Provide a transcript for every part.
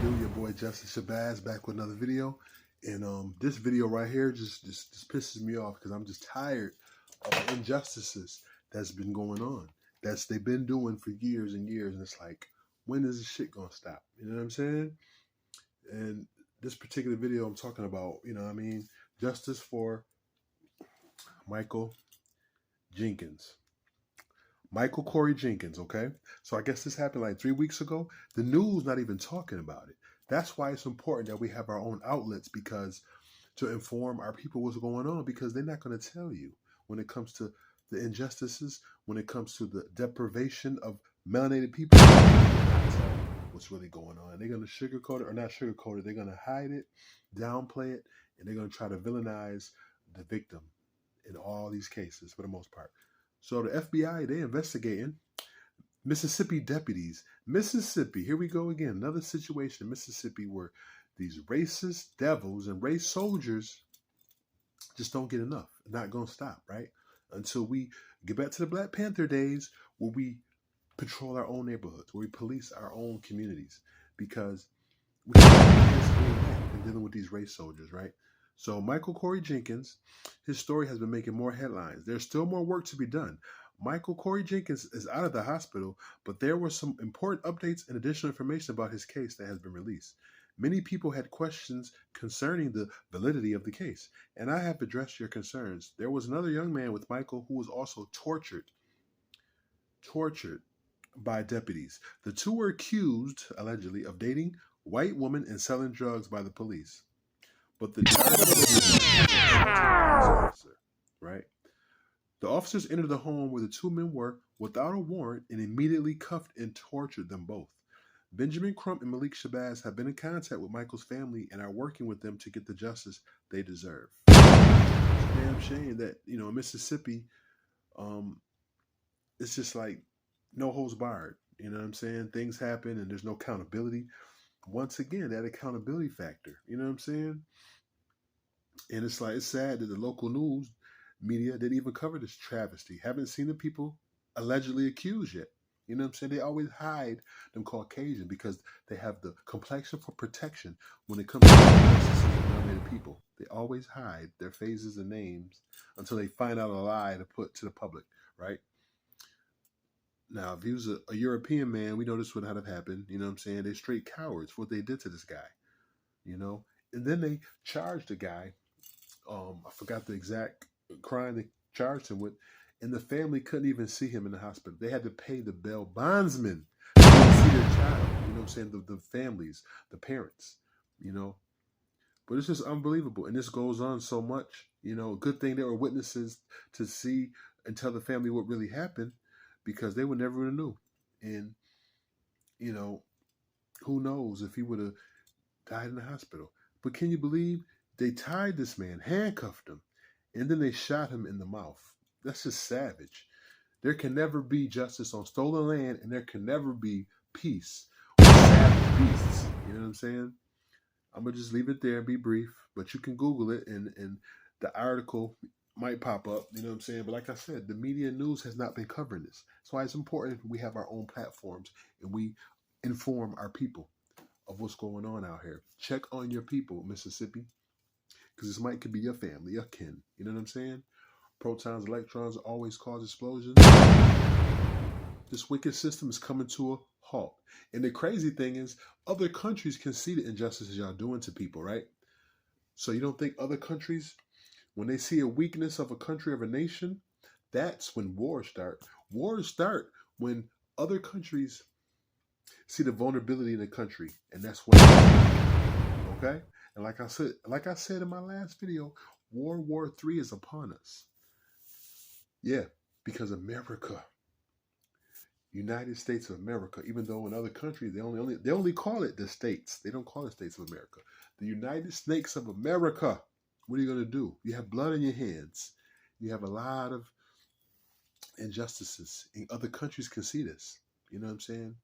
do? Your boy Justice Shabazz back with another video. And this video right here just pisses me off because I'm just tired of the injustices that's been going on. They've been doing for years and years. And it's like, when is this shit gonna stop? You know what I'm saying? And this particular video I'm talking about, justice for Michael Corey Jenkins, okay? So I guess this happened like 3 weeks ago. The news not even talking about it. That's why it's important that we have our own outlets to inform our people what's going on, because they're not going to tell you when it comes to the injustices, when it comes to the deprivation of melanated people. They're not tell you what's really going on. They're going to sugarcoat it, or not sugarcoat it. They're going to hide it, downplay it, and they're going to try to villainize the victim in all these cases for the most part. So the FBI, they're investigating Mississippi deputies. Mississippi, here we go again. Another situation in Mississippi where these racist devils and race soldiers just don't get enough. Not going to stop, right? Until we get back to the Black Panther days where we patrol our own neighborhoods, where we police our own communities. Because we have been dealing with these race soldiers, right? So Michael Corey Jenkins, his story has been making more headlines. There's still more work to be done. Michael Corey Jenkins is out of the hospital, but there were some important updates and additional information about his case that has been released. Many people had questions concerning the validity of the case, and I have addressed your concerns. There was another young man with Michael who was also tortured by deputies. The two were accused, allegedly, of dating white women and selling drugs by the police. But the officer, right? The officers entered the home where the two men were without a warrant and immediately cuffed and tortured them both. Benjamin Crump and Malik Shabazz have been in contact with Michael's family and are working with them to get the justice they deserve. It's a damn shame that, in Mississippi, it's just like no holds barred. You know what I'm saying? Things happen and there's no accountability. Once again, that accountability factor. You know what I'm saying? And it's sad that the local news media didn't even cover this travesty. Haven't seen the people allegedly accused yet. You know what I'm saying? They always hide them Caucasian because they have the complexion for protection when it comes to injustices and melanated people. They always hide their faces and names until they find out a lie to put to the public, right? Now, if he was a European man, we know this would not have happened. You know what I'm saying? They're straight cowards for what they did to this guy, And then they charged the guy. I forgot the exact crime they charged him with, and the family couldn't even see him in the hospital. They had to pay the bail bondsman to see their child. You know what I'm saying? The families, the parents, But it's just unbelievable. And this goes on so much. Good thing there were witnesses to see and tell the family what really happened, because they would never have knew. And, who knows if he would have died in the hospital. But can you believe they tied this man, handcuffed him, and then they shot him in the mouth? That's just savage. There can never be justice on stolen land, and there can never be peace with savage beasts. You know what I'm saying? I'm going to just leave it there and be brief, but you can Google it, and the article might pop up, you know what I'm saying? But like I said, the media news has not been covering this. That's why it's important we have our own platforms and we inform our people of what's going on out here. Check on your people, Mississippi, because this could be your family, your kin. You know what I'm saying? Protons, electrons always cause explosions. This wicked system is coming to a halt. And the crazy thing is, other countries can see the injustices y'all doing to people, right? So you don't think other countries, when they see a weakness of a country, of a nation, that's when wars start. Wars start when other countries see the vulnerability in the country, and that's when. Okay, and like I said in my last video, World War III is upon us. Yeah, because America, United States of America, even though in other countries they only call it the states. They don't call it States of America. The United States of America. What are you going to do? You have blood in your hands. You have a lot of injustices. And other countries can see this. You know what I'm saying?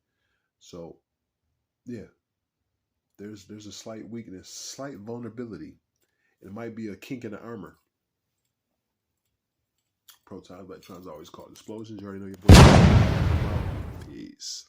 So, yeah, there's a slight weakness, slight vulnerability. It might be a kink in the armor. Protons, electrons always cause explosions. You already know your boy. Peace.